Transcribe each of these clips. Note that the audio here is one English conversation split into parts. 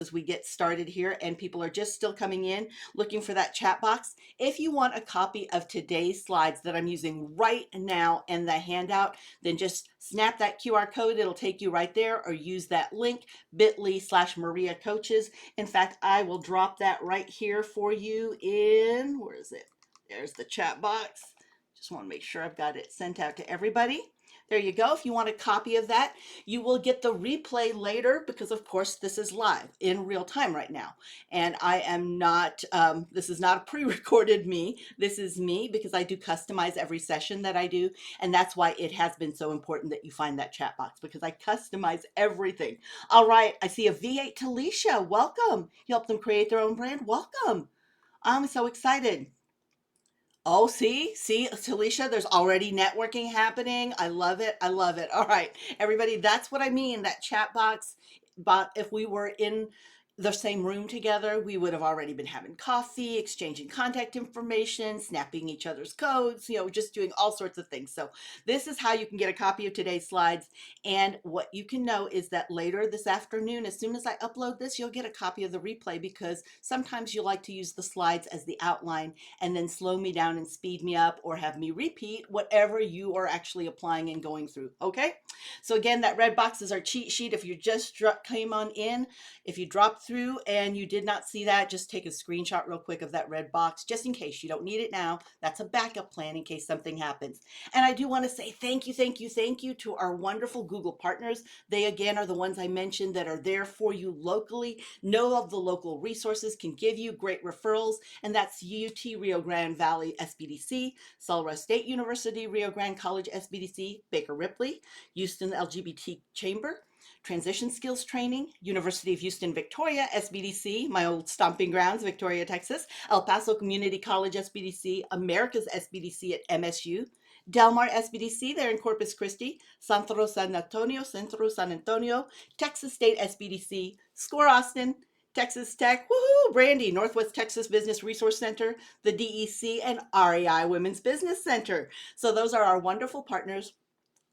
as we get started here and people are just still coming in looking for that chat box. If you want a copy of today's slides that I'm using right now in the handout, then just snap that QR code. It'll take you right there, or use that link bit.ly/Maria Coaches. In fact, I will drop that right here for you in, where is it? There's the chat box. Just want to make sure I've got it sent out to everybody. There you go. If you want a copy of that, you will get the replay later because, of course, this is live in real time right now. And I am not, this is not a pre-recorded me. This is me because I do customize every session that I do. And that's why it has been so important that you find that chat box, because I customize everything. All right. I see a V8 Talisha. Welcome. You help them create their own brand. Welcome. I'm so excited. Oh, see, Talisha, there's already networking happening. I love it. I love it. All right, everybody, that's what I mean. That chat box, but if we were in the same room together, we would have already been having coffee, exchanging contact information, snapping each other's codes, just doing all sorts of things. So this is how you can get a copy of today's slides. And what you can know is that later this afternoon, as soon as I upload this, you'll get a copy of the replay, because sometimes you like to use the slides as the outline and then slow me down and speed me up, or have me repeat whatever you are actually applying and going through. Okay. So again, that red box is our cheat sheet. If you just came on in, if you dropped through and you did not see that, just take a screenshot real quick of that red box, just in case. You don't need it now. That's a backup plan in case something happens. And I do want to say thank you to our wonderful Google partners. They again are the ones I mentioned that are there for you locally, know of the local resources, can give you great referrals, and that's UT Rio Grande Valley SBDC, Sulro State University Rio Grande College SBDC, Baker Ripley, Houston LGBT Chamber, Transition Skills Training, University of Houston Victoria SBDC, my old stomping grounds, Victoria, Texas, El Paso Community College SBDC, America's SBDC at MSU, Del Mar SBDC there in Corpus Christi, Centro San Antonio, Texas State SBDC, Score Austin, Texas Tech, woohoo, Brandy, Northwest Texas Business Resource Center, the DEC, and REI Women's Business Center. So those are our wonderful partners.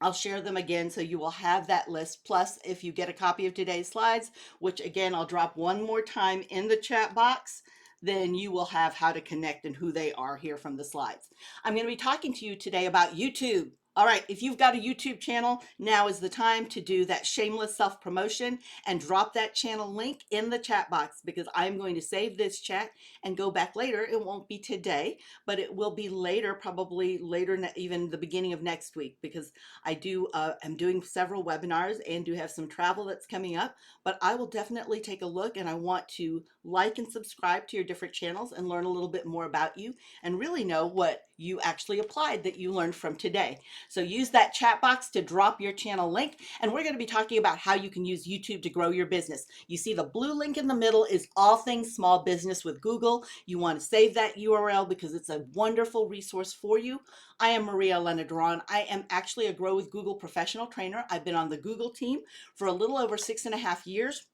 I'll share them again so you will have that list. Plus, if you get a copy of today's slides, which again, I'll drop one more time in the chat box, then you will have how to connect and who they are here from the slides. I'm going to be talking to you today about YouTube. All right, if you've got a YouTube channel, now is the time to do that shameless self-promotion and drop that channel link in the chat box, because I'm going to save this chat and go back later. It won't be today, but it will be later, probably later, even the beginning of next week, because I'm doing several webinars and do have some travel that's coming up. But I will definitely take a look, and I want to like and subscribe to your different channels and learn a little bit more about you and really know what you actually applied that you learned from today. So use that chat box to drop your channel link, and we're going to be talking about how you can use YouTube to grow your business. You see the blue link in the middle is all things small business with Google. You want to save that URL because it's a wonderful resource for you. I am Maria Elena. I am actually a Grow with Google professional trainer. I've been on the Google team for a little over 6.5 years.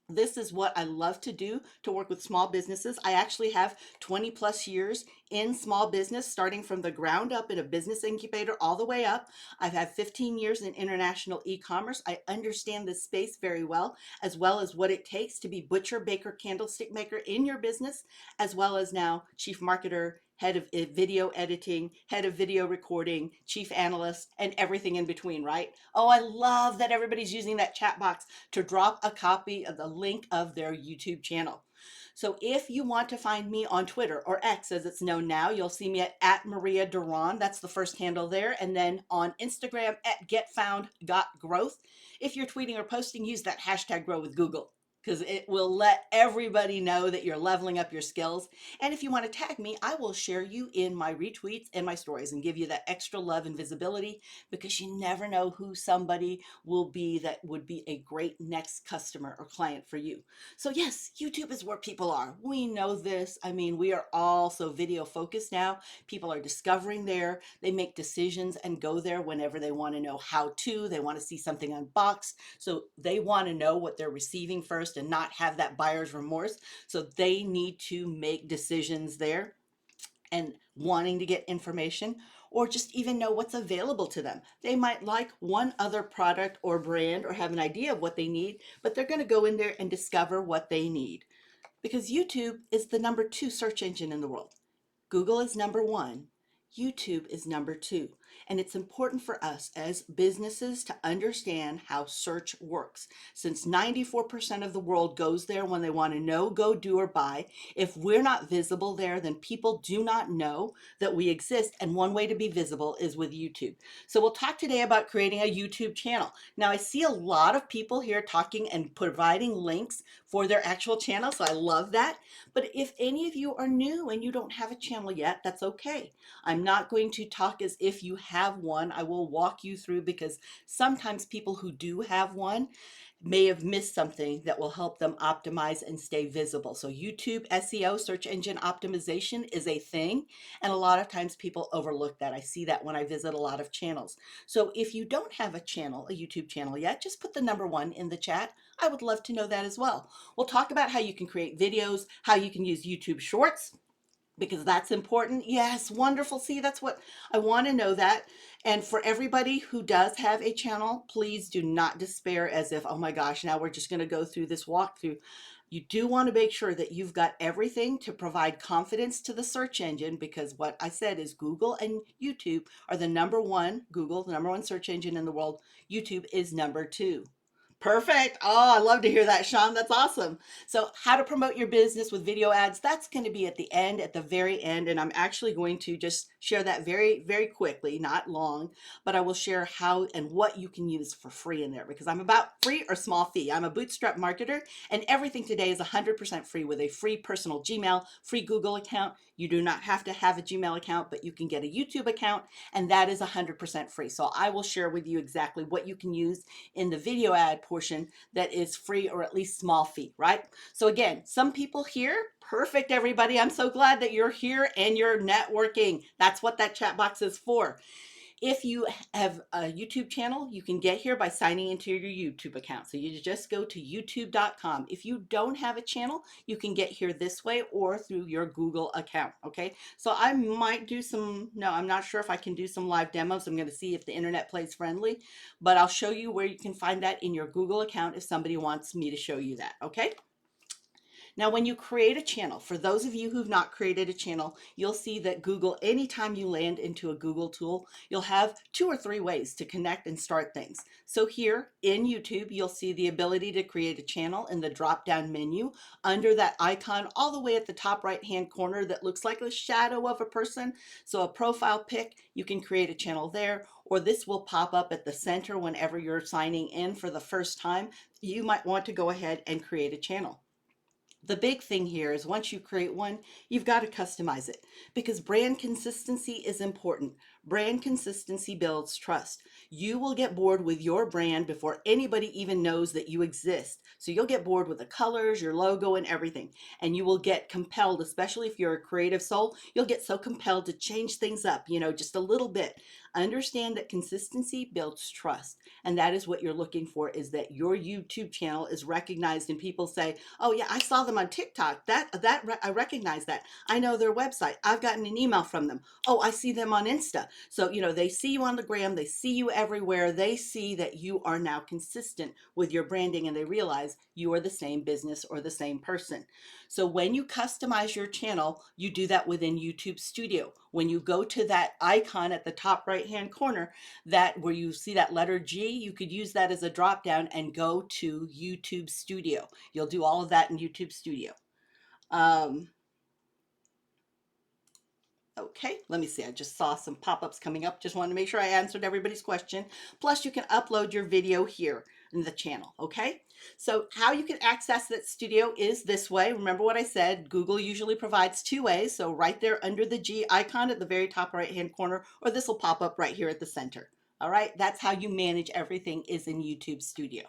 This is what I love to do, to work with small businesses. I actually have 20 plus years in small business, starting from the ground up in a business incubator all the way up. I've had 15 years in international e-commerce. I understand this space very well as what it takes to be butcher, baker, candlestick maker in your business, as well as now chief marketer, head of video editing, head of video recording, chief analyst, and everything in between, right? Oh, I love that everybody's using that chat box to drop a copy of the link of their YouTube channel. So if you want to find me on Twitter, or X as it's known now, you'll see me at Maria Duran. That's the first handle there. And then on Instagram at getfound.growth. If you're tweeting or posting, use that hashtag grow with Google, because it will let everybody know that you're leveling up your skills. And if you want to tag me, I will share you in my retweets and my stories and give you that extra love and visibility, because you never know who somebody will be that would be a great next customer or client for you. So yes, YouTube is where people are. We know this. I mean, we are all so video focused now. People are discovering there. They make decisions and go there whenever they want to know how to. They want to see something unboxed. So they want to know what they're receiving first and not have that buyer's remorse. So they need to make decisions there and wanting to get information, or just even know what's available to them. They might like one other product or brand or have an idea of what they need, but they're going to go in there and discover what they need. Because YouTube is the #2 search engine in the world. Google is #1. YouTube is #2. And it's important for us as businesses to understand how search works. Since 94% of the world goes there when they want to know, go, do, or buy, if we're not visible there, then people do not know that we exist. And one way to be visible is with YouTube. So we'll talk today about creating a YouTube channel. Now, I see a lot of people here talking and providing links for their actual channel, so I love that. But if any of you are new and you don't have a channel yet, that's okay. I'm not going to talk as if you have one. I will walk you through, because sometimes people who do have one may have missed something that will help them optimize and stay visible. So YouTube SEO, search engine optimization, is a thing, and a lot of times people overlook that. I see that when I visit a lot of channels. So if you don't have a channel, a YouTube channel yet, just put the #1 in the chat. I would love to know that as well. We'll talk about how you can create videos, how you can use YouTube Shorts, because that's important. Yes, wonderful. See, that's what I want to know that. And for everybody who does have a channel, please do not despair as if, oh my gosh, now we're just going to go through this walkthrough. You do want to make sure that you've got everything to provide confidence to the search engine, because what I said is Google and YouTube are the #1, Google, the #1 search engine in the world. YouTube is #2. Perfect. Oh, I love to hear that, Sean. That's awesome. So how to promote your business with video ads, that's going to be at the end, at the very end. And I'm actually going to just share that very, very quickly, not long, but I will share how and what you can use for free in there, because I'm about free or small fee. I'm a bootstrap marketer, and everything today is 100% free with a free personal Gmail, free Google account. You do not have to have a Gmail account, but you can get a YouTube account, and that is 100% free. So I will share with you exactly what you can use in the video ad portion that is free, or at least small fee, right? So again, some people here, perfect, everybody. I'm so glad that you're here and you're networking. That's what that chat box is for. If you have a YouTube channel, you can get here by signing into your YouTube account. So you just go to youtube.com. If you don't have a channel, you can get here this way or through your Google account. Okay. So I might do some, no, I'm not sure if I can do some live demos. I'm going to see if the internet plays friendly, but I'll show you where you can find that in your Google account if somebody wants me to show you that. Okay. Now, when you create a channel, for those of you who've not created a channel, you'll see that Google, anytime you land into a Google tool, you'll have 2 or 3 ways to connect and start things. So here in YouTube, you'll see the ability to create a channel in the drop-down menu under that icon all the way at the top right-hand corner that looks like a shadow of a person. So a profile pic, you can create a channel there, or this will pop up at the center whenever you're signing in for the first time. You might want to go ahead and create a channel. The big thing here is once you create one, you've got to customize it, because brand consistency is important. Brand consistency builds trust. You will get bored with your brand before anybody even knows that you exist. So you'll get bored with the colors, your logo, and everything. And you will get compelled, especially if you're a creative soul, you'll get so compelled to change things up, just a little bit. Understand that consistency builds trust. And that is what you're looking for, is that your YouTube channel is recognized and people say, oh yeah, I saw them on TikTok. I recognize that. I know their website. I've gotten an email from them. Oh, I see them on Insta. So, they see you on the gram, they see you everywhere. They see that you are now consistent with your branding, and they realize you are the same business or the same person. So when you customize your channel, you do that within YouTube Studio. When you go to that icon at the top right-hand corner, that where you see that letter G, you could use that as a drop down and go to YouTube Studio. You'll do all of that in YouTube Studio. Okay, let me see. I just saw some pop-ups coming up. Just wanted to make sure I answered everybody's question. Plus, you can upload your video here in the channel, okay? So how you can access that studio is this way. Remember what I said, Google usually provides 2 ways. So right there under the G icon at the very top right-hand corner, or this will pop up right here at the center. All right, that's how you manage everything, is in YouTube Studio.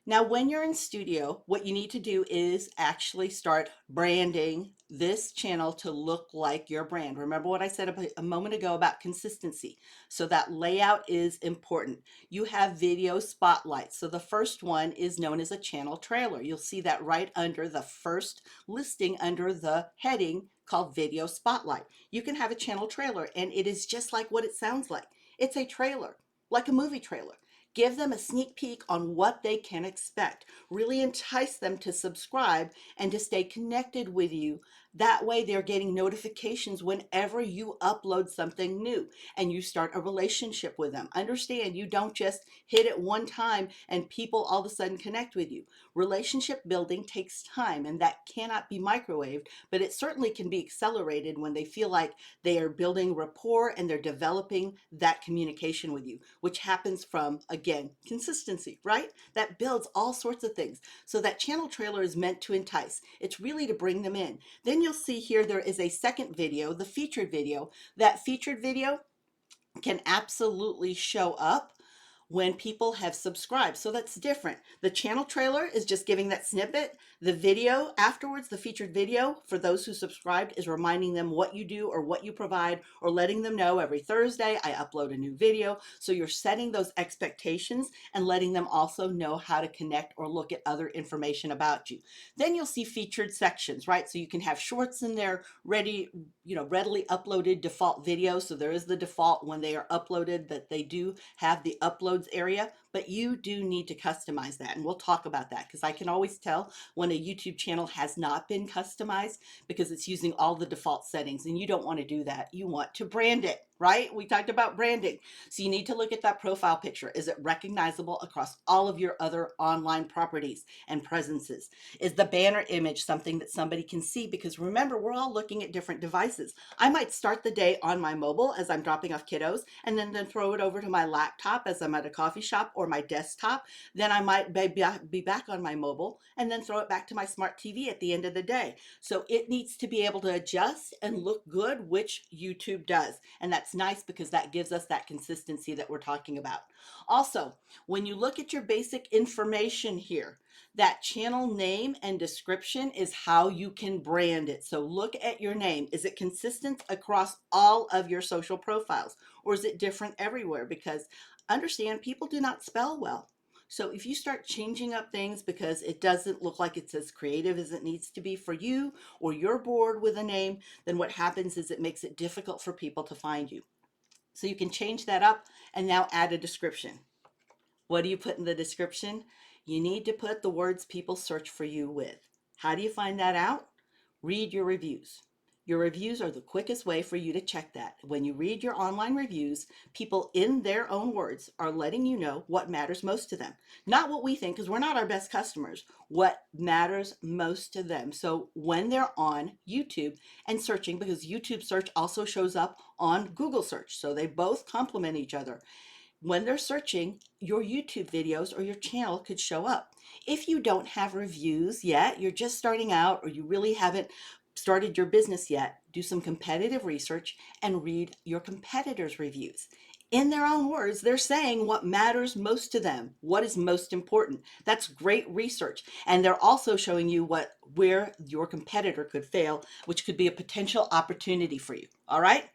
Now, when you're in studio, what you need to do is actually start branding this channel to look like your brand. Remember what I said a moment ago about consistency. So that layout is important. You have video spotlights. So the first one is known as a channel trailer. You'll see that right under the first listing under the heading called video spotlight. You can have a channel trailer and it is just like what it sounds like. It's a trailer, like a movie trailer. Give them a sneak peek on what they can expect. Really entice them to subscribe and to stay connected with you. That way they're getting notifications whenever you upload something new and you start a relationship with them. Understand, you don't just hit it one time and people all of a sudden connect with you. Relationship building takes time and that cannot be microwaved, but it certainly can be accelerated when they feel like they are building rapport and they're developing that communication with you, which happens from, again, consistency, right? That builds all sorts of things. So that channel trailer is meant to entice. It's really to bring them in. Then you'll see here there is a second video, the featured video. That featured video can absolutely show up when people have subscribed. So that's different. The channel trailer is just giving that snippet. The video afterwards, the featured video for those who subscribed, is reminding them what you do or what you provide, or letting them know every Thursday I upload a new video. So you're setting those expectations and letting them also know how to connect or look at other information about you. Then you'll see featured sections, right? So you can have shorts in there, readily uploaded default videos. So there is the default when they are uploaded that they do have the upload area, but you do need to customize that. And we'll talk about that because I can always tell when a YouTube channel has not been customized because it's using all the default settings, and you don't want to do that. You want to brand it, right? We talked about branding. So you need to look at that profile picture. Is it recognizable across all of your other online properties and presences? Is the banner image something that somebody can see? Because remember, we're all looking at different devices. I might start the day on my mobile as I'm dropping off kiddos and then throw it over to my laptop as I'm at a coffee shop, or my desktop. Then I might be back on my mobile and then throw it back to my smart TV at the end of the day. So it needs to be able to adjust and look good, which YouTube does. And that's nice because that gives us that consistency that we're talking about. Also, when you look at your basic information here, that channel name and description is how you can brand it. So look at your name. Is it consistent across all of your social profiles, or is it different everywhere? Because understand, people do not spell well. So if you start changing up things because it doesn't look like it's as creative as it needs to be for you, or you're bored with a name, then what happens is it makes it difficult for people to find you. So you can change that up and now add a description. What do you put in the description? You need to put the words people search for you with. How do you find that out? Read your reviews. Your reviews are the quickest way for you to check that. When you read your online reviews, people in their own words are letting you know what matters most to them. Not what we think, because we're not our best customers. What matters most to them. So when they're on YouTube and searching, because YouTube search also shows up on Google search, so they both complement each other. When they're searching, your YouTube videos or your channel could show up. If you don't have reviews yet, you're just starting out, or you really haven't started your business yet, do some competitive research and read your competitors' reviews. In their own words, they're saying what matters most to them, what is most important. That's great research. And they're also showing you where your competitor could fail, which could be a potential opportunity for you. All right?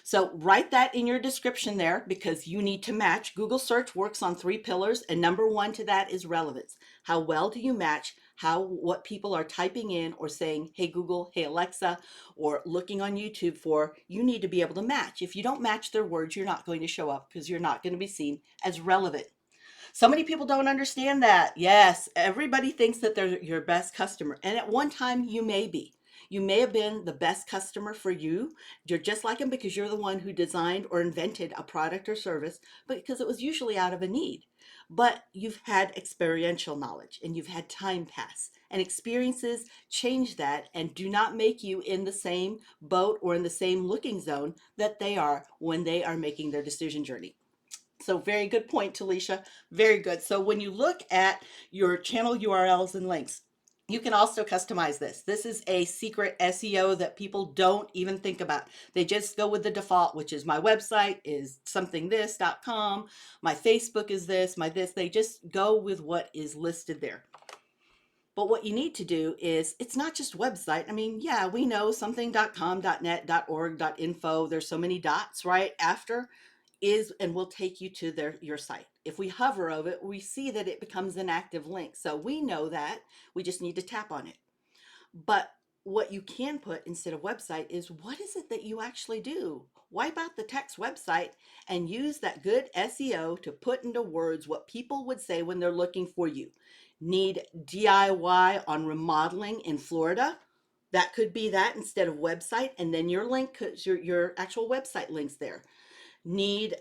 So write that in your description there, because you need to match. Google search works on 3 pillars, and number 1 to that is relevance. How well do you match what people are typing in or saying, hey Google, hey Alexa, or looking on YouTube for? You need to be able to match. If you don't match their words, you're not going to show up because you're not going to be seen as relevant. So many people don't understand that. Yes, everybody thinks that they're your best customer, and at one time you may be. You may have been the best customer for you. You're just like them because you're the one who designed or invented a product or service, but because it was usually out of a need. But you've had experiential knowledge and you've had time pass, and experiences change that and do not make you in the same boat or in the same looking zone that they are when they are making their decision journey. So very good point, Talisha. Very good. So when you look at your channel URLs and links, You can also customize this. This is a secret SEO that people don't even think about. They just go with the default, which is my website is somethingthis.com, my Facebook is this, my this. They just go with what is listed there. But what you need to do is, it's not just website. I mean, yeah, we know something.com, .net, .org, .info. There's so many dots right after is, and will take you to your site. If we hover over it, we see that it becomes an active link. So we know that. We just need to tap on it. But what you can put instead of website is, what is it that you actually do? Wipe out the text website and use that good SEO to put into words what people would say when they're looking for you. Need DIY on remodeling in Florida? That could be that instead of website, and then your link, your actual website links there. Need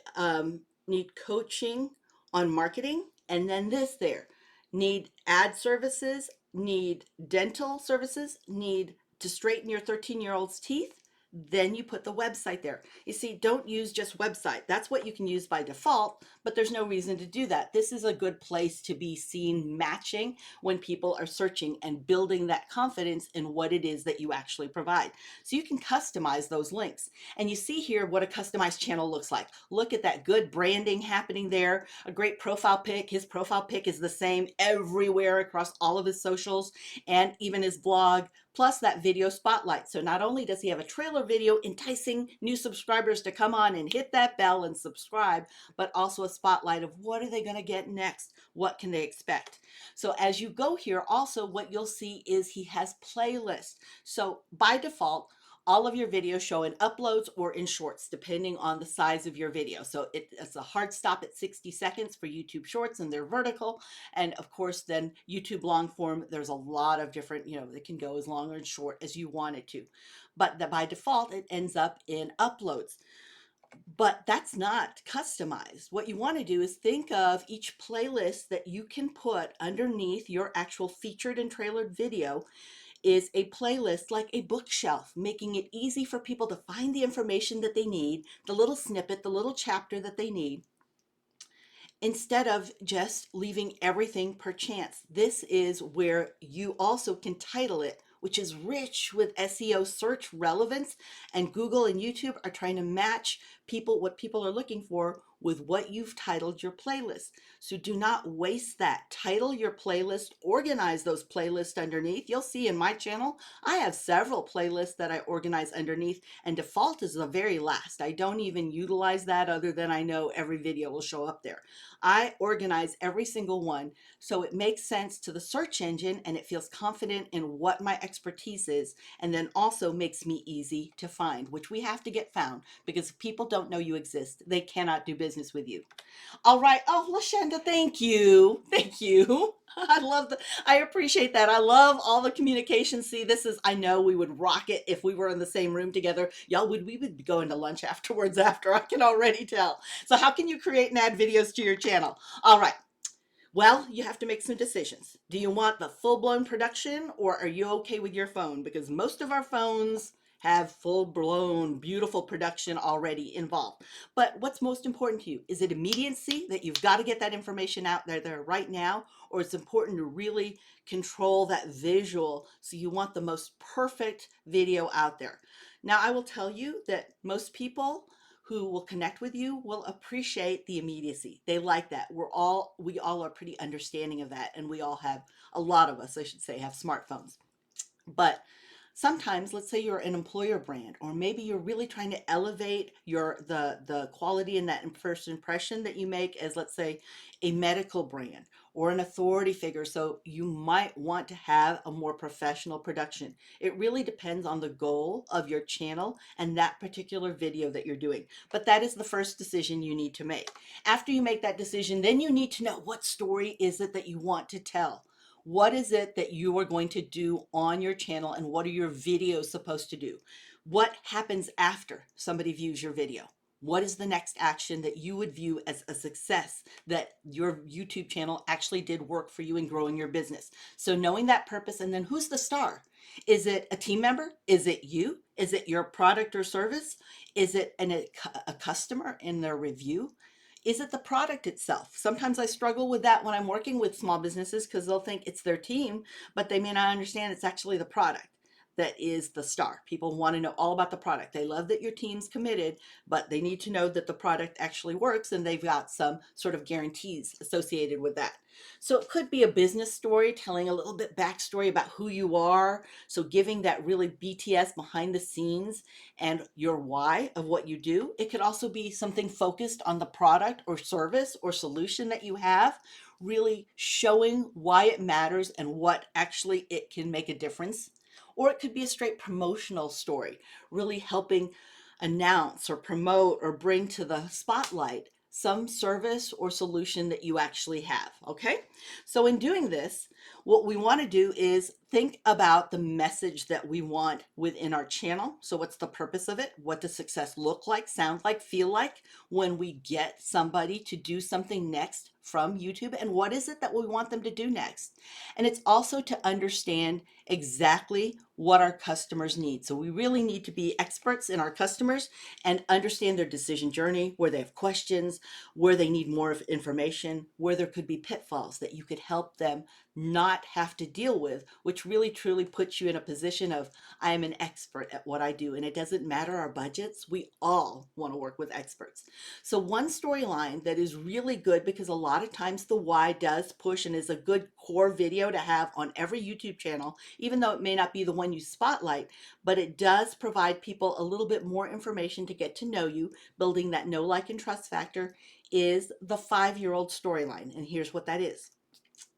coaching on marketing, and then this there. Need ad services, need dental services, need to straighten your 13-year-old's teeth, then you put the website there. You see, don't use just website. That's what you can use by default, but there's no reason to do that. This is a good place to be seen matching when people are searching and building that confidence in what it is that you actually provide. So you can customize those links. And you see here what a customized channel looks like. Look at that good branding happening there. A great profile pic. His profile pic is the same everywhere across all of his socials and even his blog, plus that video spotlight. So not only does he have a trailer video enticing new subscribers to come on and hit that bell and subscribe, but also a spotlight of what are they going to get next? What can they expect? So as you go here, also what you'll see is he has playlists. So by default, all of your videos show in uploads or in shorts, depending on the size of your video. So it's a hard stop at 60 seconds for YouTube shorts, and they're vertical. And of course, then YouTube long form, there's a lot of different, it can go as long or as short as you want it to. But by default, it ends up in uploads. But that's not customized. What you want to do is think of each playlist that you can put underneath your actual featured and trailered video is a playlist like a bookshelf, making it easy for people to find the information that they need, the little snippet, the little chapter that they need, instead of just leaving everything per chance. This is where you also can title it, which is rich with SEO search relevance, and Google and YouTube are trying to match what people are looking for with what you've titled your playlist. So do not waste that. Title your playlist, organize those playlists underneath. You'll see in my channel, I have several playlists that I organize underneath, and default is the very last. I don't even utilize that other than I know every video will show up there. I organize every single one so it makes sense to the search engine and it feels confident in what my expertise is, and then also makes me easy to find, which we have to get found, because if people don't know you exist, they cannot do business with you. All right. Oh, Lashenda, thank you. Thank you. I appreciate that. I love all the communication. See, I know we would rock it if we were in the same room together. We would be going to lunch afterwards I can already tell. So how can you create and add videos to your channel? All right. Well, you have to make some decisions. Do you want the full-blown production, or are you okay with your phone? Because most of our phones have full-blown, beautiful production already involved. But what's most important to you? Is it immediacy, that you've got to get that information out there right now? Or it's important to really control that visual, so you want the most perfect video out there? Now, I will tell you that most people who will connect with you will appreciate the immediacy. They like that. We all are pretty understanding of that, and a lot of us, I should say, have smartphones. But sometimes, let's say you're an employer brand, or maybe you're really trying to elevate the quality in that first impression that you make as, let's say, a medical brand or an authority figure. So you might want to have a more professional production. It really depends on the goal of your channel and that particular video that you're doing. But that is the first decision you need to make. After you make that decision, then you need to know, what story is it that you want to tell? What is it that you are going to do on your channel, and what are your videos supposed to do? What happens after somebody views your video? What is the next action that you would view as a success, that your YouTube channel actually did work for you in growing your business? So knowing that purpose, and then who's the star? Is it a team member? Is it you? Is it your product or service? Is it a customer in their review? Is it the product itself? Sometimes I struggle with that when I'm working with small businesses because they'll think it's their team, but they may not understand it's actually the product that is the star. People want to know all about the product. They love that your team's committed, but they need to know that the product actually works and they've got some sort of guarantees associated with that. So it could be a business story, telling a little bit backstory about who you are. So giving that really BTS behind the scenes and your why of what you do. It could also be something focused on the product or service or solution that you have, really showing why it matters and what actually it can make a difference. Or it could be a straight promotional story, really helping announce or promote or bring to the spotlight some service or solution that you actually have. Okay. So in doing this, what we want to do is think about the message that we want within our channel. So what's the purpose of it? What does success look like, sound like, feel like when we get somebody to do something next from YouTube? And what is it that we want them to do next? And it's also to understand exactly what our customers need. So we really need to be experts in our customers and understand their decision journey, where they have questions, where they need more information, where there could be pitfalls that you could help them not have to deal with, which really truly puts you in a position of, I am an expert at what I do. And it doesn't matter our budgets. We all want to work with experts. So one storyline that is really good, because a lot of times the why does push and is a good core video to have on every YouTube channel, even though it may not be the one you spotlight, but it does provide people a little bit more information to get to know you, building that know, like, and trust factor, is the 5-year-old storyline. And here's what that is.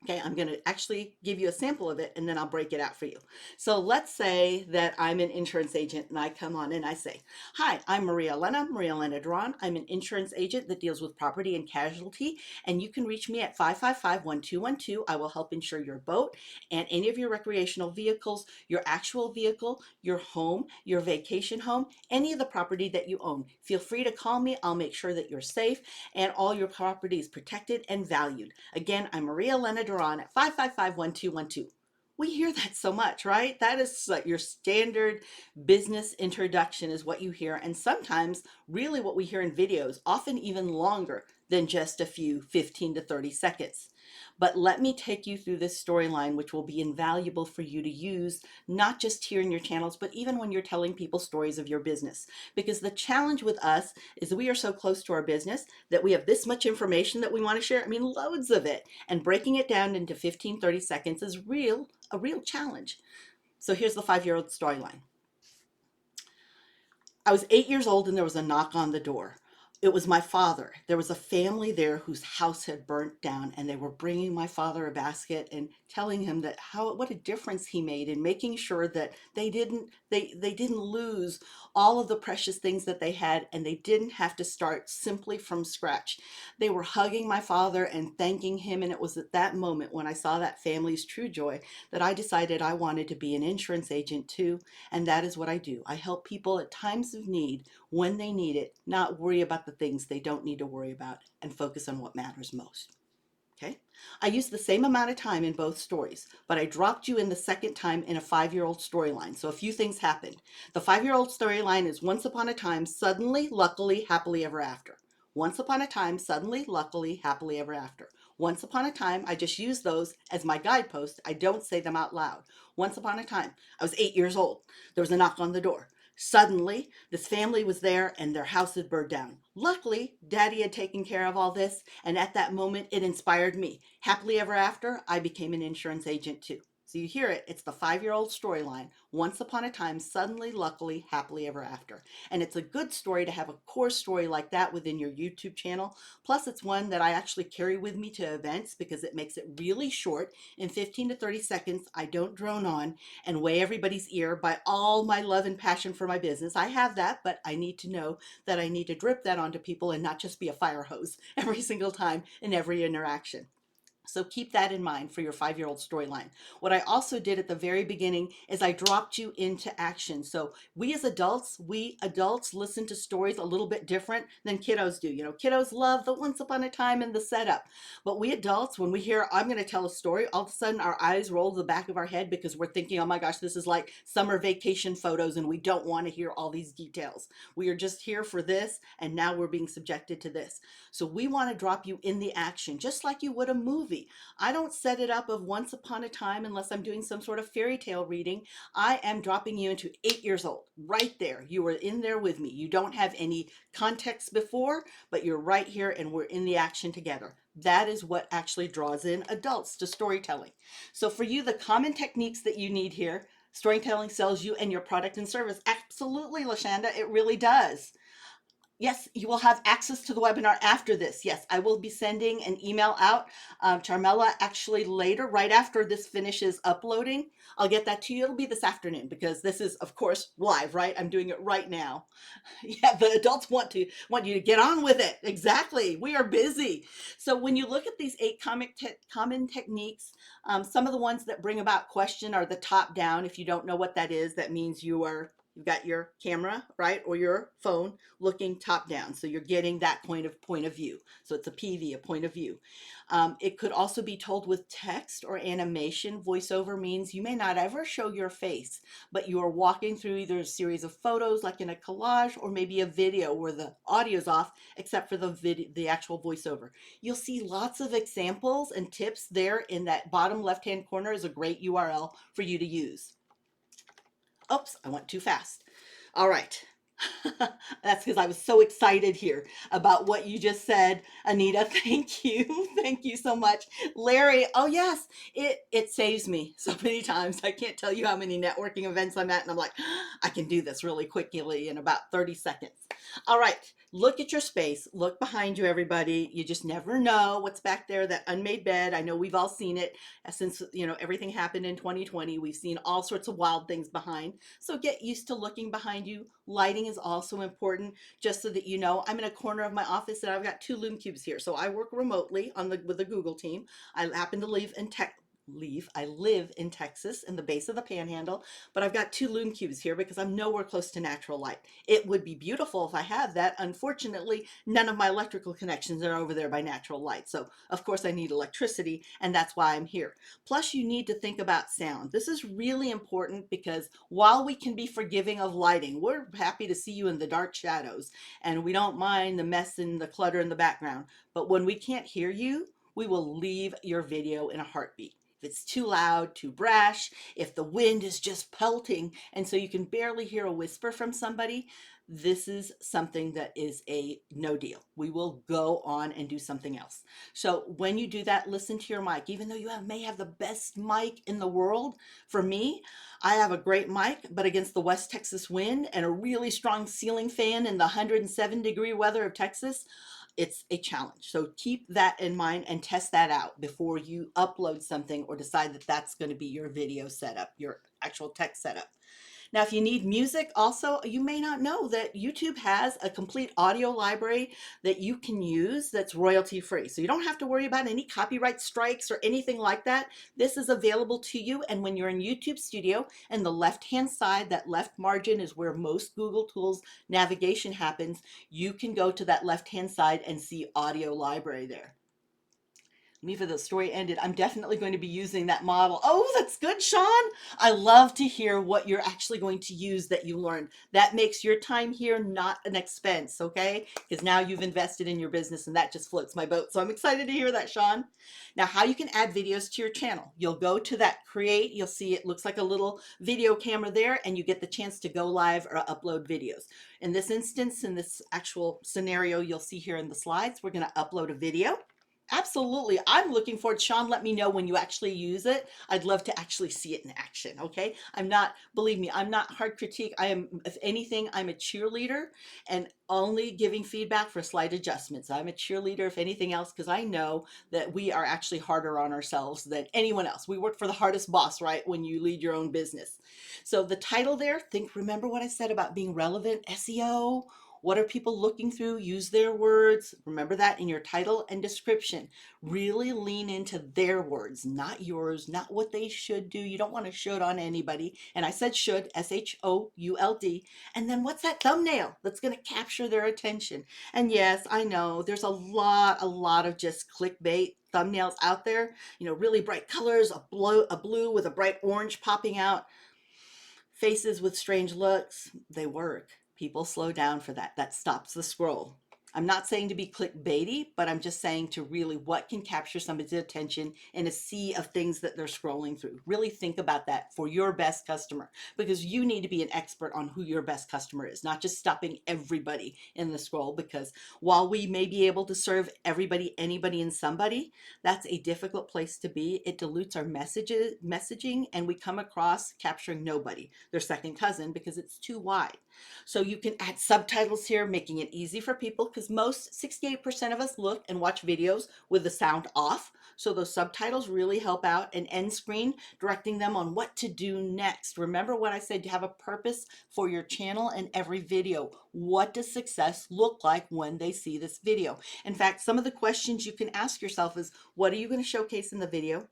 Okay, I'm going to actually give you a sample of it and then I'll break it out for you. So let's say that I'm an insurance agent and I come on and I say, hi, I'm Maria Elena, Maria Elena Duran. I'm an insurance agent that deals with property and casualty, and you can reach me at 555-1212. I will help insure your boat and any of your recreational vehicles, your actual vehicle, your home, your vacation home, any of the property that you own. Feel free to call me. I'll make sure that you're safe and all your property is protected and valued. Again, I'm Maria Elena Duran at 555-1212. We hear that so much, right? That is like your standard business introduction is what you hear. And sometimes really what we hear in videos, often even longer than just a few 15 to 30 seconds. But let me take you through this storyline, which will be invaluable for you to use, not just here in your channels, but even when you're telling people stories of your business. Because the challenge with us is we are so close to our business that we have this much information that we want to share. I mean, loads of it. And breaking it down into 15, 30 seconds is a real challenge. So here's the 5-year-old storyline. I was 8 years old and there was a knock on the door. It was my father. There was a family there whose house had burnt down, and they were bringing my father a basket and telling him that what a difference he made in making sure that they didn't lose all of the precious things that they had, and they didn't have to start simply from scratch. They were hugging my father and thanking him, and it was at that moment when I saw that family's true joy that I decided I wanted to be an insurance agent too, and that is what I do. I help people at times of need, when they need it, not worry about the things they don't need to worry about and focus on what matters most. Okay? I used the same amount of time in both stories, but I dropped you in the second time in a 5-year-old storyline. So a few things happened. The 5-year-old storyline is once upon a time, suddenly, luckily, happily ever after. Once upon a time, suddenly, luckily, happily ever after. Once upon a time, I just use those as my guidepost. I don't say them out loud. Once upon a time, I was 8 years old. There was a knock on the door. Suddenly, this family was there and their house had burned down. Luckily, Daddy had taken care of all this, and at that moment, it inspired me. Happily ever after, I became an insurance agent too. So you hear it, it's the 5-year-old storyline. Once upon a time, suddenly, luckily, happily ever after. And it's a good story to have a core story like that within your YouTube channel. Plus, it's one that I actually carry with me to events because it makes it really short. In 15 to 30 seconds, I don't drone on and weigh everybody's ear by all my love and passion for my business. I have that, but I need to know that I need to drip that onto people and not just be a fire hose every single time in every interaction. So keep that in mind for your 5-year-old storyline. What I also did at the very beginning is I dropped you into action. So we adults listen to stories a little bit different than kiddos do. You know, kiddos love the once upon a time and the setup. But we adults, when we hear, I'm going to tell a story, all of a sudden our eyes roll to the back of our head because we're thinking, oh my gosh, this is like summer vacation photos and we don't want to hear all these details. We are just here for this and now we're being subjected to this. So we want to drop you in the action, just like you would a movie. I don't set it up of once upon a time unless I'm doing some sort of fairy tale reading. I am dropping you into 8 years old, right there. You were in there with me. You don't have any context before, but you're right here and we're in the action together. That is what actually draws in adults to storytelling. So for you, the common techniques that you need here, storytelling sells you and your product and service. Absolutely, Lashanda, it really does. Yes, you will have access to the webinar after this. Yes, I will be sending an email out. Charmela, actually later, right after this finishes uploading, I'll get that to you. It'll be this afternoon because this is, of course, live, right? I'm doing it right now. Yeah, the adults want you to get on with it. Exactly. We are busy. So when you look at these 8 common techniques, some of the ones that bring about question are the top down. If you don't know what that is, that means you've got your camera, right, or your phone looking top down. So you're getting that point of view. So it's a PV, a point of view. It could also be told with text or animation. Voiceover means you may not ever show your face, but you are walking through either a series of photos like in a collage or maybe a video where the audio's off except for the actual voiceover. You'll see lots of examples and tips there in that bottom left-hand corner is a great URL for you to use. Oops, I went too fast. All right. That's because I was so excited here about what you just said, Anita. Thank you. Thank you so much. Larry, oh yes, it saves me so many times. I can't tell you how many networking events I'm at, and I'm like, I can do this really quickly in about 30 seconds. All right, look at your space. Look behind you, everybody. You just never know what's back there, that unmade bed. I know we've all seen it since, you know, everything happened in 2020. We've seen all sorts of wild things behind. So get used to looking behind you. Lighting is also important, just so that you know. I'm in a corner of my office and I've got 2 Loom cubes here. So I work remotely with the Google team. I happen to I live in Texas in the base of the Panhandle, but I've got 2 Loom cubes here because I'm nowhere close to natural light. It would be beautiful if I had that. Unfortunately, none of my electrical connections are over there by natural light. So of course I need electricity, and that's why I'm here. Plus you need to think about sound. This is really important because while we can be forgiving of lighting, we're happy to see you in the dark shadows and we don't mind the mess and the clutter in the background. But when we can't hear you, we will leave your video in a heartbeat. If it's too loud, too brash, if the wind is just pelting and so you can barely hear a whisper from somebody, this is something that is a no deal. We will go on and do something else. So when you do that, listen to your mic. Even though may have the best mic in the world, for me, I have a great mic, but against the West Texas wind and a really strong ceiling fan in the 107-degree weather of Texas, it's a challenge. So keep that in mind and test that out before you upload something or decide that that's going to be your video setup, your actual tech setup. Now, if you need music also, you may not know that YouTube has a complete audio library that you can use that's royalty free. So you don't have to worry about any copyright strikes or anything like that. This is available to you. And when you're in YouTube Studio and the left-hand side, that left margin is where most Google Tools navigation happens. You can go to that left-hand side and see audio library there. Leave it, the story ended. I'm definitely going to be using that model. Oh, that's good, Sean. I love to hear what you're actually going to use that you learned. That makes your time here not an expense, okay? Because now you've invested in your business and that just floats my boat. So I'm excited to hear that, Sean. Now, how you can add videos to your channel. You'll go to that create. You'll see it looks like a little video camera there and you get the chance to go live or upload videos. In this instance, in this actual scenario you'll see here in the slides, we're going to upload a video. Absolutely. I'm looking forward. Sean, let me know when you actually use it. I'd love to actually see it in action. Okay. Believe me, I'm not hard critique. I am, if anything, I'm a cheerleader and only giving feedback for slight adjustments. I'm a cheerleader, if anything else, because I know that we are actually harder on ourselves than anyone else. We work for the hardest boss, right? When you lead your own business. So the title there, remember what I said about being relevant, SEO? What are people looking through? Use their words. Remember that in your title and description. Really lean into their words, not yours, not what they should do. You don't want to should on anybody. And I said should, SHOULD. And then what's that thumbnail that's going to capture their attention? And yes, I know there's a lot of just clickbait thumbnails out there, really bright colors, a blue with a bright orange popping out, faces with strange looks. They work. People slow down for that. That stops the scroll. I'm not saying to be clickbaity, but I'm just saying to really what can capture somebody's attention in a sea of things that they're scrolling through. Really think about that for your best customer, because you need to be an expert on who your best customer is, not just stopping everybody in the scroll, because while we may be able to serve everybody, anybody, and somebody, that's a difficult place to be. It dilutes our messaging, and we come across capturing nobody, their second cousin, because it's too wide. So you can add subtitles here, making it easy for people, because most 68% of us look and watch videos with the sound off. So those subtitles really help out. An end screen directing them on what to do next. Remember what I said, you have a purpose for your channel and every video. What does success look like when they see this video? In fact, some of the questions you can ask yourself is, what are you going to showcase in the video?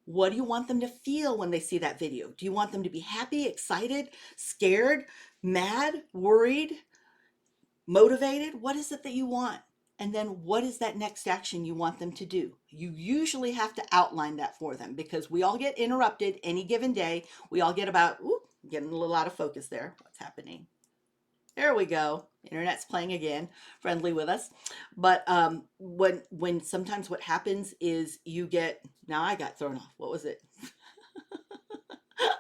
What do you want them to feel when they see that video? Do you want them to be happy, excited, scared, mad, worried, motivated? What is it that you want? And then what is that next action you want them to do? You usually have to outline that for them, because we all get interrupted any given day. We all get getting a little out of focus there. What's happening? There we go. Internet's playing again, friendly with us. But when sometimes what happens is now I got thrown off. What was it?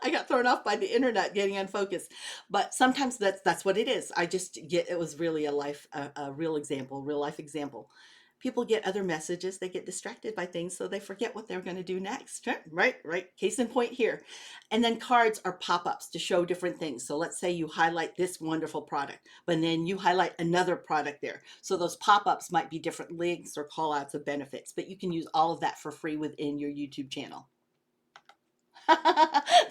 I got thrown off by the internet getting unfocused. But sometimes that's what it is. It was really a real example, real life example. People get other messages, they get distracted by things, so they forget what they're going to do next. Right. Case in point here. And then cards are pop-ups to show different things. So let's say you highlight this wonderful product, but then you highlight another product there. So those pop-ups might be different links or call outs of benefits, but you can use all of that for free within your YouTube channel.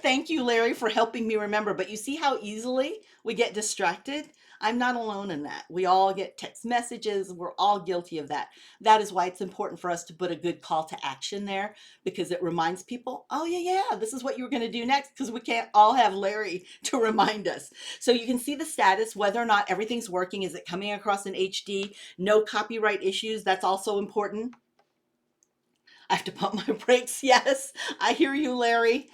Thank you, Larry, for helping me remember. But you see how easily we get distracted? I'm not alone in that. We all get text messages. We're all guilty of that. That is why it's important for us to put a good call to action there, because it reminds people, oh, yeah, this is what you were going to do next, because we can't all have Larry to remind us. So you can see the status, whether or not everything's working. Is it coming across in HD? No copyright issues. That's also important. I have to pump my brakes. Yes, I hear you, Larry.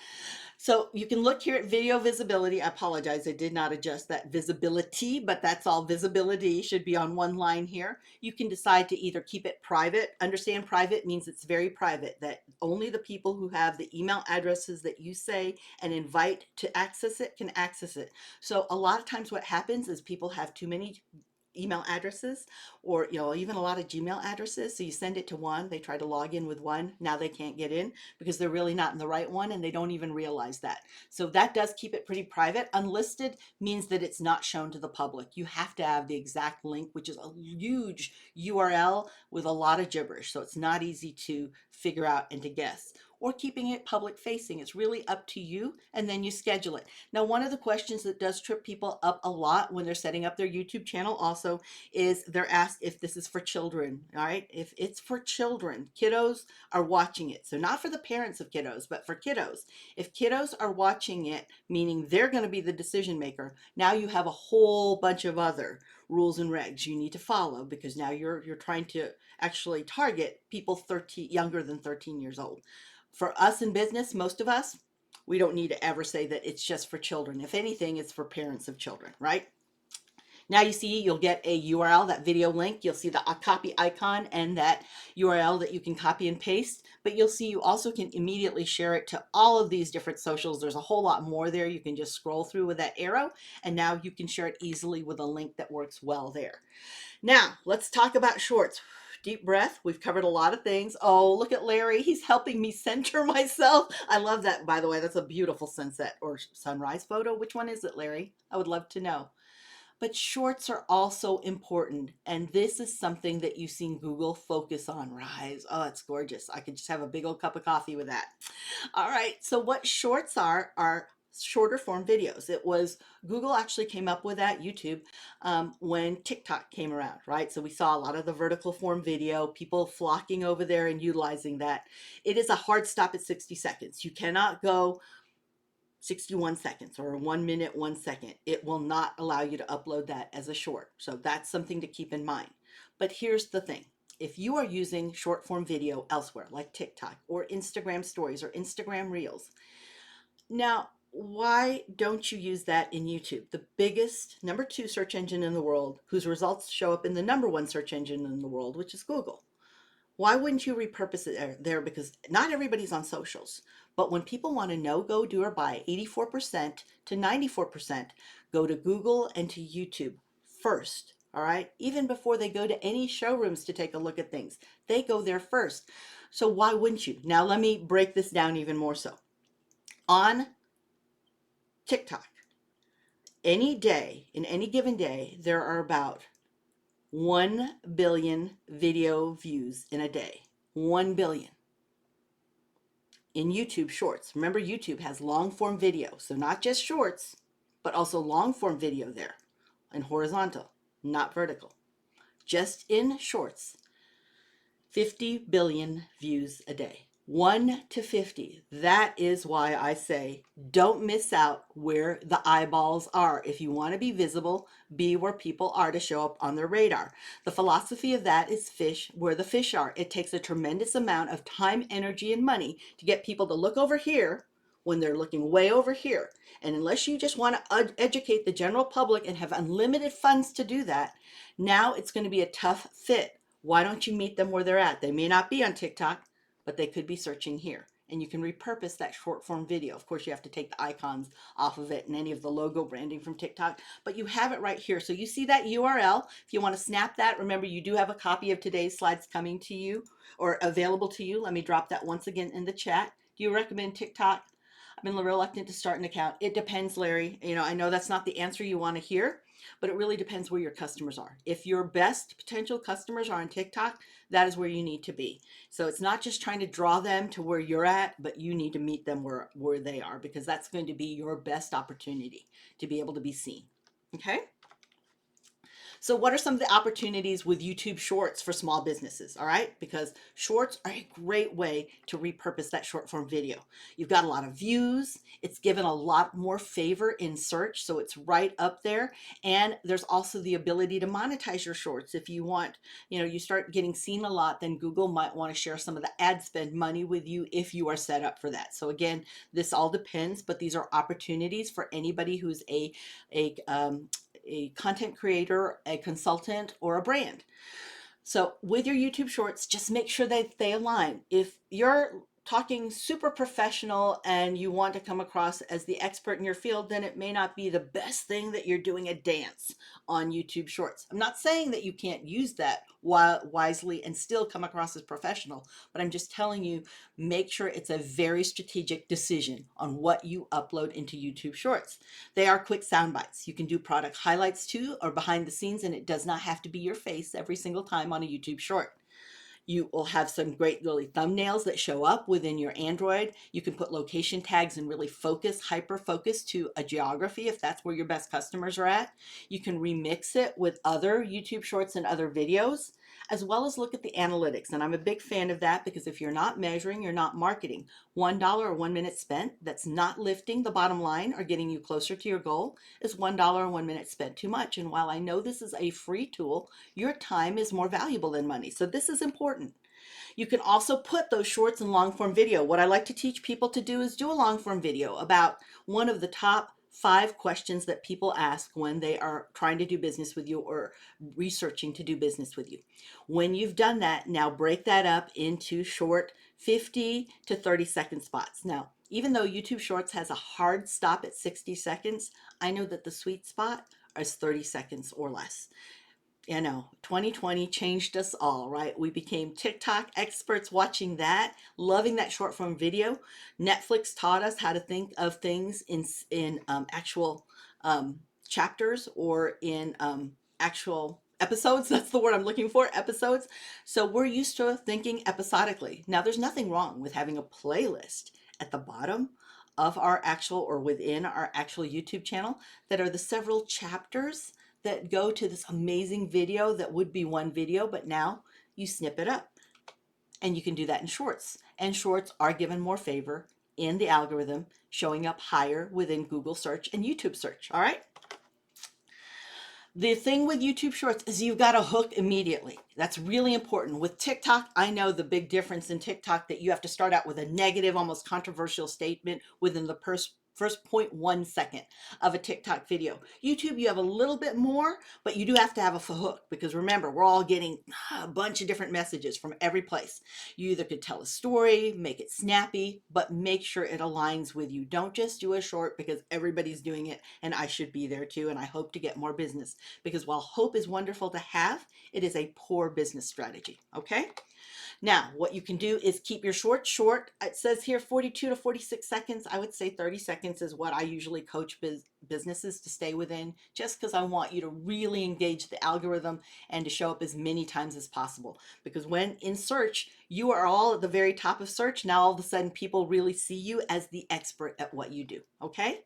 So you can look here at video visibility. I apologize, I did not adjust that visibility, but that's all. Visibility should be on one line here. You can decide to either keep it private. Understand, private means it's very private, that only the people who have the email addresses that you say and invite to access it can access it. So a lot of times what happens is people have too many email addresses, or even a lot of Gmail addresses. So you send it to one, they try to log in with one, now they can't get in because they're really not in the right one, and they don't even realize that. So that does keep it pretty private. Unlisted means that it's not shown to the public. You have to have the exact link, which is a huge URL with a lot of gibberish, so it's not easy to figure out and to guess. Or keeping it public facing. It's really up to you, and then you schedule it. Now, one of the questions that does trip people up a lot when they're setting up their YouTube channel also is they're asked if this is for children. All right, if it's for children, kiddos are watching it. So not for the parents of kiddos, but for kiddos. If kiddos are watching it, meaning they're going to be the decision maker, now you have a whole bunch of other rules and regs you need to follow, because now you're trying to actually target people younger than 13 years old. For us in business, most of us, we don't need to ever say that it's just for children. If anything, it's for parents of children, right? Now you see, you'll get a URL, that video link. You'll see the copy icon and that URL that you can copy and paste. But you'll see you also can immediately share it to all of these different socials. There's a whole lot more there. You can just scroll through with that arrow, and now you can share it easily with a link that works well there. Now, let's talk about shorts. Deep breath. We've covered a lot of things. Oh, look at Larry. He's helping me center myself. I love that, by the way. That's a beautiful sunset or sunrise photo. Which one is it, Larry? I would love to know. But shorts are also important. And this is something that you've seen Google focus on. Rise. Oh, it's gorgeous. I could just have a big old cup of coffee with that. All right. So what shorts are shorter form videos. It was Google actually came up with that, YouTube, when TikTok came around, right? So we saw a lot of the vertical form video, people flocking over there and utilizing that. It is a hard stop at 60 seconds. You cannot go 61 seconds or 1 minute, 1 second. It will not allow you to upload that as a short. So that's something to keep in mind. But here's the thing. If you are using short form video elsewhere, like TikTok or Instagram stories or Instagram reels, now, why don't you use that in YouTube? The biggest #2 search engine in the world, whose results show up in the #1 search engine in the world, which is Google. Why wouldn't you repurpose it there? Because not everybody's on socials. But when people want to know, go, do, or buy, 84% to 94% go to Google and to YouTube first. All right. Even before they go to any showrooms to take a look at things, they go there first. So why wouldn't you? Now, let me break this down even more so. On TikTok, any day, in any given day, there are about 1 billion video views in a day. 1 billion. In YouTube Shorts. Remember, YouTube has long form video. So not just shorts, but also long form video there. And horizontal, not vertical. Just in shorts, 50 billion views a day. 1 to 50. That is why I say don't miss out where the eyeballs are. If you want to be visible, be where people are to show up on their radar. The philosophy of that is fish where the fish are. It takes a tremendous amount of time, energy, and money to get people to look over here when they're looking way over here. And unless you just want to educate the general public and have unlimited funds to do that, now it's going to be a tough fit. Why don't you meet them where they're at? They may not be on TikTok, but they could be searching here. And you can repurpose that short form video. Of course, you have to take the icons off of it and any of the logo branding from TikTok, but you have it right here. So you see that URL. If you want to snap that, remember you do have a copy of today's slides coming to you or available to you. Let me drop that once again in the chat. Do you recommend TikTok? I've been reluctant to start an account. It depends, Larry. You know, I know that's not the answer you want to hear, but it really depends where your customers are. If your best potential customers are on TikTok, that is where you need to be. So it's not just trying to draw them to where you're at, but you need to meet them where they are, because that's going to be your best opportunity to be able to be seen. Okay? So what are some of the opportunities with YouTube Shorts for small businesses? All right, because shorts are a great way to repurpose that short form video. You've got a lot of views. It's given a lot more favor in search, so it's right up there. And there's also the ability to monetize your shorts. If you want, you know, you start getting seen a lot, then Google might want to share some of the ad spend money with you if you are set up for that. So again, this all depends, but these are opportunities for anybody who's a content creator, a consultant, or a brand. So with your YouTube Shorts, just make sure that they align. If you're talking super professional and you want to come across as the expert in your field, then it may not be the best thing that you're doing a dance on YouTube Shorts. I'm not saying that you can't use that wisely and still come across as professional, but I'm just telling you, make sure it's a very strategic decision on what you upload into YouTube Shorts. They are quick sound bites. You can do product highlights too, or behind the scenes, and it does not have to be your face every single time on a YouTube Short. You will have some great really thumbnails that show up within your Android. You can put location tags and really focus, hyper focus to a geography if that's where your best customers are at. You can remix it with other YouTube Shorts and other videos, as well as look at the analytics. And I'm a big fan of that, because if you're not measuring, you're not marketing. $1 or 1 minute spent that's not lifting the bottom line or getting you closer to your goal is $1 or 1 minute spent too much. And while I know this is a free tool, your time is more valuable than money. So this is important. You can also put those shorts in long form video. What I like to teach people to do is do a long form video about one of the top 5 questions that people ask when they are trying to do business with you or researching to do business with you. When you've done that, now break that up into short 50 to 30-second spots. Now, even though YouTube Shorts has a hard stop at 60 seconds, I know that the sweet spot is 30 seconds or less. You know, 2020 changed us all, right? We became TikTok experts watching that, loving that short form video. Netflix taught us how to think of things in actual chapters or in actual episodes. That's the word I'm looking for, episodes. So we're used to thinking episodically. Now, there's nothing wrong with having a playlist at the bottom of our actual or within our actual YouTube channel that are the several chapters that go to this amazing video that would be one video, but now you snip it up. And you can do that in shorts. And shorts are given more favor in the algorithm, showing up higher within Google search and YouTube search. All right. The thing with YouTube Shorts is you've got to hook immediately. That's really important. With TikTok, I know the big difference in TikTok that you have to start out with a negative, almost controversial statement within the first 0.1 second of a TikTok video. YouTube, you have a little bit more, but you do have to have a hook because remember, we're all getting a bunch of different messages from every place. You either could tell a story, make it snappy, but make sure it aligns with you. Don't just do a short because everybody's doing it and I should be there too. And I hope to get more business because while hope is wonderful to have, it is a poor business strategy. Okay. Now, what you can do is keep your short short. It says here 42 to 46 seconds. I would say 30 seconds is what I usually coach businesses to stay within, just because I want you to really engage the algorithm and to show up as many times as possible. Because when in search, you are all at the very top of search. Now, all of a sudden, people really see you as the expert at what you do. Okay?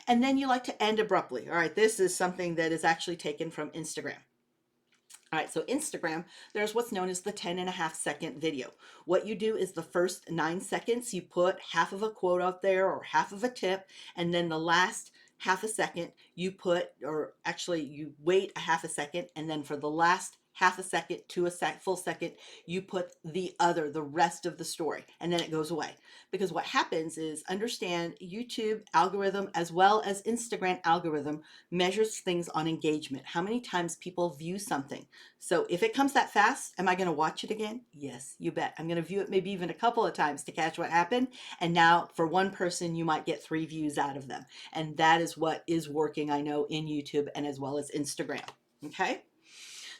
And then you like to end abruptly. All right, this is something that is actually taken from Instagram. All right, so Instagram, there's what's known as the 10.5 second video. What you do is the first 9 seconds, you put half of a quote out there or half of a tip, and then the last half a second, you put, or actually you wait a half a second, and then for the last half a second to a full second, you put the rest of the story, and then it goes away. Because what happens is, understand YouTube algorithm as well as Instagram algorithm measures things on engagement. How many times people view something. So if it comes that fast, am I going to watch it again? Yes, you bet. I'm going to view it maybe even a couple of times to catch what happened. And now for one person, you might get 3 views out of them. And that is what is working, I know, in YouTube and as well as Instagram. Okay.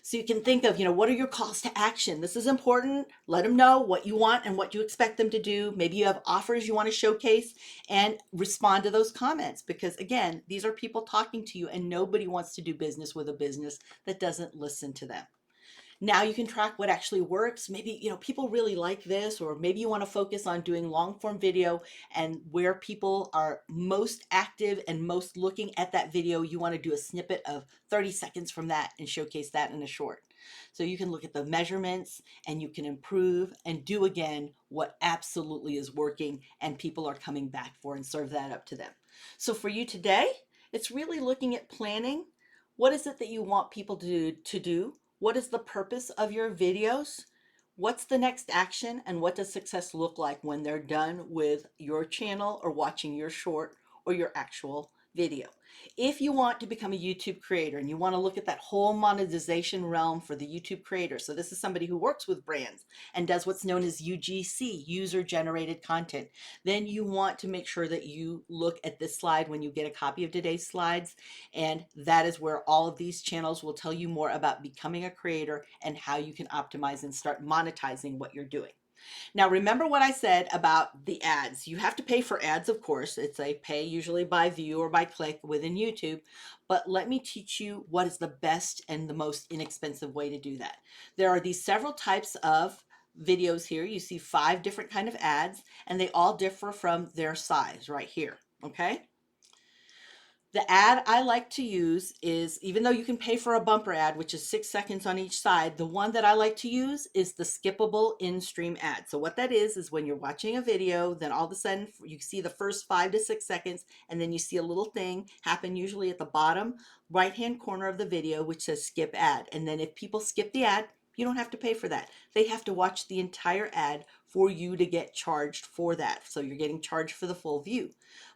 So you can think of, what are your calls to action? This is important. Let them know what you want and what you expect them to do. Maybe you have offers you want to showcase and respond to those comments because, again, these are people talking to you and nobody wants to do business with a business that doesn't listen to them. Now you can track what actually works. Maybe, people really like this, or maybe you want to focus on doing long form video and where people are most active and most looking at that video, you want to do a snippet of 30 seconds from that and showcase that in a short. So you can look at the measurements and you can improve and do again what absolutely is working and people are coming back for and serve that up to them. So for you today, it's really looking at planning. What is it that you want people to do? What is the purpose of your videos? What's the next action? And what does success look like when they're done with your channel or watching your short or your actual video? If you want to become a YouTube creator and you want to look at that whole monetization realm for the YouTube creator, so this is somebody who works with brands and does what's known as UGC, user generated content, then you want to make sure that you look at this slide when you get a copy of today's slides. And that is where all of these channels will tell you more about becoming a creator and how you can optimize and start monetizing what you're doing. Now, remember what I said about the ads. You have to pay for ads, of course. It's a pay usually by view or by click within YouTube. But let me teach you what is the best and the most inexpensive way to do that. There are these several types of videos here. You see 5 different kind of ads, and they all differ from their size right here. Okay. The ad I like to use is, even though you can pay for a bumper ad, which is 6 seconds on each side, the one that I like to use is the skippable in-stream ad. So what that is when you're watching a video, then all of a sudden you see the first 5 to 6 seconds, and then you see a little thing happen usually at the bottom right-hand corner of the video, which says skip ad. And then if people skip the ad, you don't have to pay for that. They have to watch the entire ad for you to get charged for that. So you're getting charged for the full view.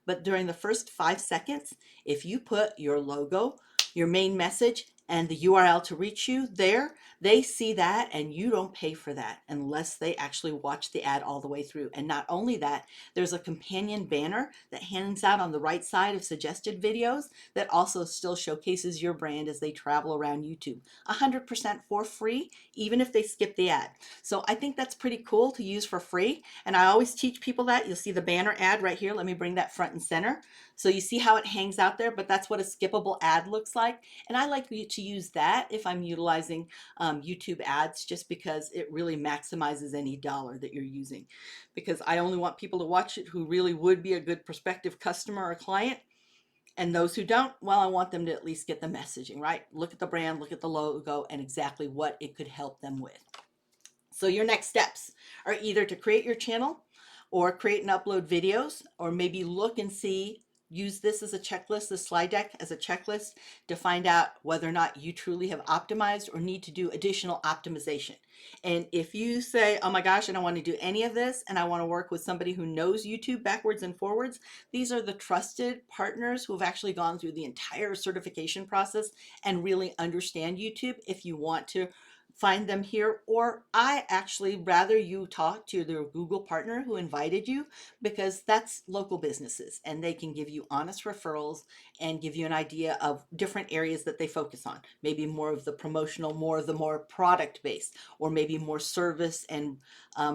But during the first 5 seconds, if you put your logo, your main message, and the URL to reach you there, they see that and you don't pay for that unless they actually watch the ad all the way through. And not only that, there's a companion banner that hangs out on the right side of suggested videos that also still showcases your brand as they travel around YouTube. 100% for free, even if they skip the ad. So I think that's pretty cool to use for free. And I always teach people that. You'll see the banner ad right here. Let me bring that front and center. So you see how it hangs out there, but that's what a skippable ad looks like. And I like to use that if I'm utilizing YouTube ads, just because it really maximizes any dollar that you're using. Because I only want people to watch it who really would be a good prospective customer or client. And those who don't, well, I want them to at least get the messaging, right? Look at the brand, look at the logo, and exactly what it could help them with. So your next steps are either to create your channel or create and upload videos, or maybe look and see, use this as a checklist, the slide deck as a checklist to find out whether or not you truly have optimized or need to do additional optimization. And if you say, oh my gosh, I don't want to do any of this and I want to work with somebody who knows YouTube backwards and forwards, these are the trusted partners who have actually gone through the entire certification process and really understand YouTube. If you want to find them here, or I actually rather you talk to the Google partner who invited you, because that's local businesses and they can give you honest referrals and give you an idea of different areas that they focus on. Maybe more of the promotional, more of the more product based, or maybe more service and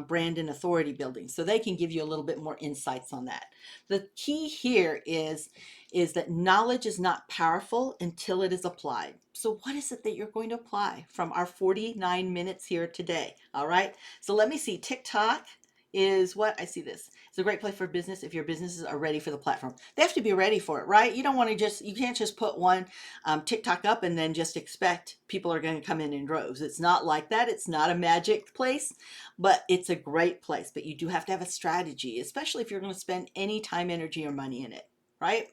brand and authority building. So they can give you a little bit more insights on that. The key here is that knowledge is not powerful until it is applied. So what is it that you're going to apply from our 49 minutes here today? All right. So let me see. TikTok is what I see this. It's a great place for business if your businesses are ready for the platform. They have to be ready for it, right? You don't want to you can't just put one TikTok up and then just expect people are going to come in droves. It's not like that. It's not a magic place, but it's a great place. But you do have to have a strategy, especially if you're going to spend any time, energy, or money in it, right?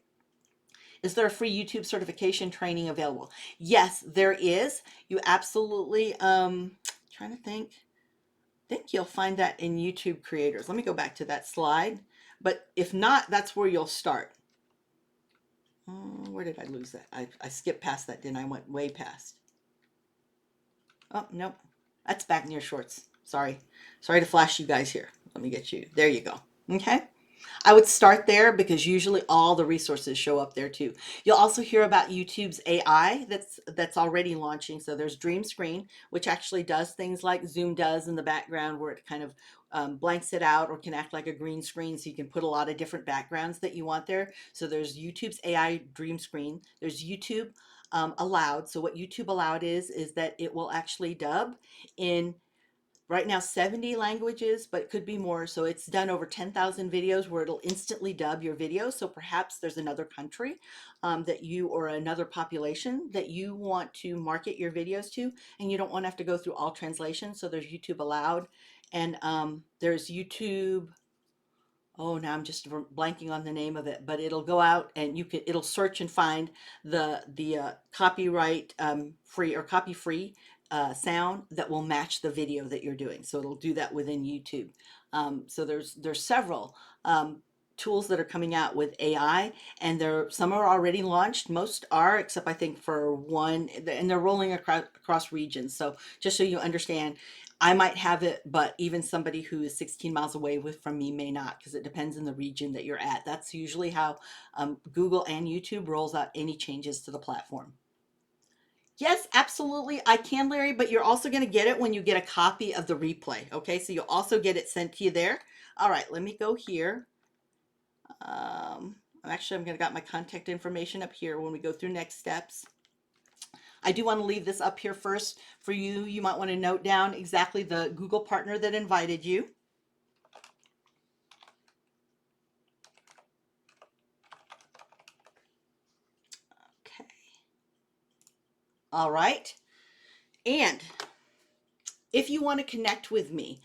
Is there a free YouTube certification training available? Yes, there is. You absolutely, trying to think you'll find that in YouTube creators. Let me go back to that slide. But if not, that's where you'll start. Where did I lose that? I skipped past that, didn't I? Went way past. Oh, nope. That's back near shorts. Sorry to flash you guys here. Let me get you. There you go. Okay. I would start there because usually all the resources show up there too. You'll also hear about YouTube's AI that's already launching. So there's Dream Screen, which actually does things like Zoom does in the background, where it kind of blanks it out or can act like a green screen, so you can put a lot of different backgrounds that you want there. So there's YouTube's AI Dream Screen. There's YouTube Allowed. So what YouTube Allowed is that it will actually dub in right now 70 languages, but it could be more. So it's done over 10,000 videos where it'll instantly dub your video. So perhaps there's another country that you, or another population that you want to market your videos to, and you don't want to have to go through all translation. So there's YouTube Allowed, and there's YouTube, oh, now I'm just blanking on the name of it, but it'll go out and it'll search and find the copyright free or copy free sound that will match the video that you're doing. So it'll do that within YouTube. So there's several tools that are coming out with AI, and some are already launched. Most are, except I think for one, and they're rolling across regions. So just so you understand, I might have it, but even somebody who is 16 miles away from me may not, because it depends on the region that you're at. That's usually how Google and YouTube rolls out any changes to the platform. Yes, absolutely. I can, Larry, but you're also going to get it when you get a copy of the replay. Okay, so you'll also get it sent to you there. All right, let me go here. Actually, I'm going to got my contact information up here when we go through next steps. I do want to leave this up here first for you. You might want to note down exactly the Google partner that invited you. Okay. All right. And if you want to connect with me,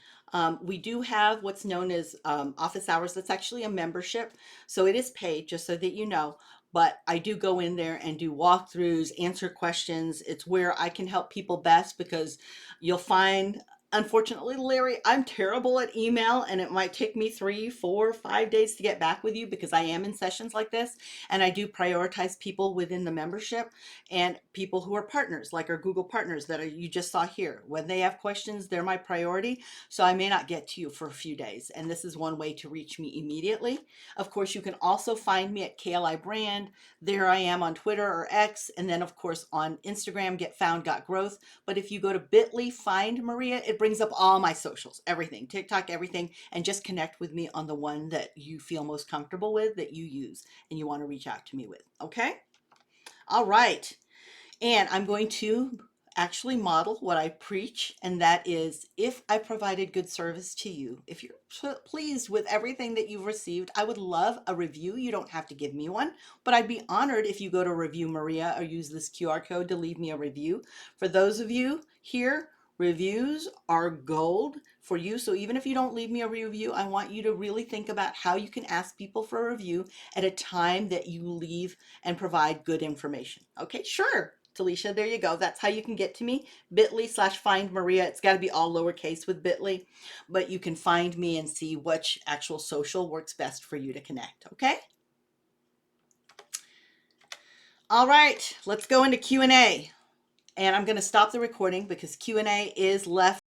we do have what's known as office hours. That's actually a membership. So it is paid, just so that you know. But I do go in there and do walkthroughs, answer questions. It's where I can help people best, because you'll find, unfortunately, Larry, I'm terrible at email, and it might take me 3, 4, 5 days to get back with you, because I am in sessions like this, and I do prioritize people within the membership and people who are partners, like our Google partners that you just saw here. When they have questions, they're my priority. So I may not get to you for a few days, and this is one way to reach me immediately. Of course, you can also find me at KLI Brand. There I am on Twitter or X, and then of course on Instagram, Get Found, Got Growth. But if you go to bit.ly, find Maria, it brings brings up all my socials, everything, TikTok, everything, and just connect with me on the one that you feel most comfortable with, that you use and you want to reach out to me with. Okay. All right. And I'm going to actually model what I preach, and that is, if I provided good service to you, if you're pleased with everything that you've received, I would love a review. You don't have to give me one, but I'd be honored if you go to Review Maria or use this QR code to leave me a review. For those of you here, reviews are gold for you. So even if you don't leave me a review, I want you to really think about how you can ask people for a review at a time that you leave and provide good information. Okay, sure. Talisha, there you go. That's how you can get to me. bit.ly/find Maria. It's got to be all lowercase with bit.ly, but you can find me and see which actual social works best for you to connect. Okay. All right, let's go into Q&A. And I'm going to stop the recording because Q&A is left